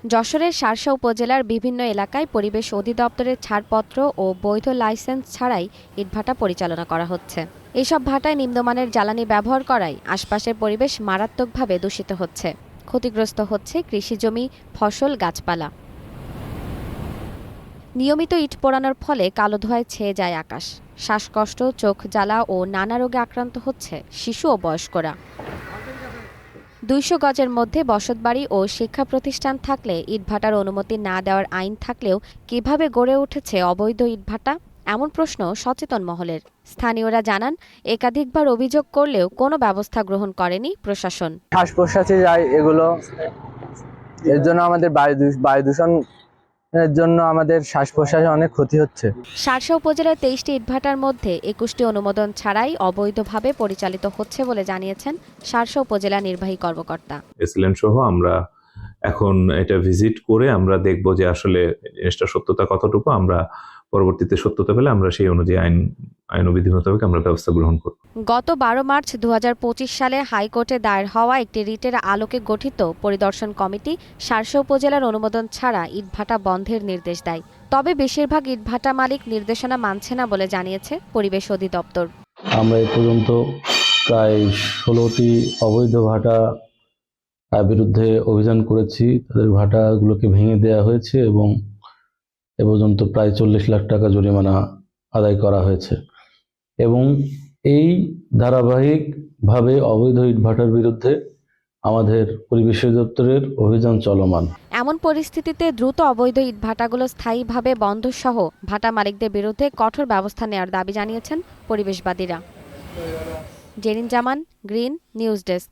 যশোরের শার্শা উপজেলার বিভিন্ন এলাকায় পরিবেশ অধিদপ্তরের ছাড়পত্র ও বৈধ লাইসেন্স ছাড়াই ইটভাটা পরিচালনা করা হচ্ছে। এসব ভাটায় নিম্নমানের জ্বালানি ব্যবহার করায় আশপাশের পরিবেশ মারাত্মকভাবে দূষিত হচ্ছে। ক্ষতিগ্রস্ত হচ্ছে কৃষিজমি, ফসল, গাছপালা। নিয়মিত ইট পোড়ানোর ফলে কালো ধোঁয়ায় ছেয়ে যায় আকাশ। শ্বাসকষ্ট, চোখ জ্বালা ও নানা রোগে আক্রান্ত হচ্ছে শিশু ও বয়স্করা। ২০০ গজের মধ্যে বসতবাড়ি ও শিক্ষা প্রতিষ্ঠান থাকলে ইটভাটার অনুমতি না দেওয়ার আইন থাকলেও কিভাবে গড়ে উঠেছে অবৈধ ইটভাটা, এমন প্রশ্ন সচেতন মহলের। স্থানীয়রা জানান, একাধিকবার অভিযোগ করলেও কোনো ব্যবস্থা গ্রহণ করেনি প্রশাসন। শ্বাস প্রশ্বাসে যায় এগুলো, এর জন্য আমাদের বায়ু দূষণ এর জন্য আমাদের শ্বাস প্রশ্বাসে অনেক ক্ষতি হচ্ছে। শার্শা উপজেলার ২৩টি ইটভাটার মধ্যে ২১টি অনুমোদন ছাড়াই অবৈধভাবে পরিচালিত হচ্ছে বলে জানিয়েছেন শার্শা উপজেলা নির্বাহী কর্মকর্তা। এসএলএন সহ আমরা এখন এটা ভিজিট করে আমরা দেখব যে আসলে জিনিসটা সত্যতা কতটুকু। আমরা পরবর্তীতে সত্যতা পেলে আমরা সেই অনুযায়ী আইন ও বিধি মোতাবেক আমরা ব্যবস্থা গ্রহণ করব। গত ১২ মার্চ ২০২৫ সালে হাইকোর্টে দায়ের হওয়া একটি রিটের আলোকে গঠিত পরিদর্শন কমিটি শার্শা উপজেলার অনুমোদন ছাড়া ইটভাটা বন্ধের নির্দেশ দেয়। তবে বেশিরভাগ ইটভাটা মালিক নির্দেশনা মানছে না বলে জানিয়েছে পরিবেশ অধিদপ্তর। আমরা এ পর্যন্ত প্রায় ১৬টি অবৈধ ভাটা বিরুদ্ধে অভিযান করেছি। তাদের ভাটাগুলোকে ভেঙে দেওয়া হয়েছে এবং এ পর্যন্ত প্রায় ৪০ লাখ টাকা জরিমানা আদায় করা হয়েছে এবং এই ধারাবাহিকভাবে অবৈধ ইটভাটার বিরুদ্ধে আমাদের পরিবেশ অধিদপ্তরের অভিযান চলমান। এমন পরিস্থিতিতে দ্রুত অবৈধ ইটভাটাগুলো স্থায়ীভাবে বন্ধ সহ ভাটা মালিকদের বিরুদ্ধে কঠোর ব্যবস্থা নেওয়ার দাবি জানিয়েছেন পরিবেশবাদীরা। জেরিন জামান, গ্রিন নিউজ ডেস্ক।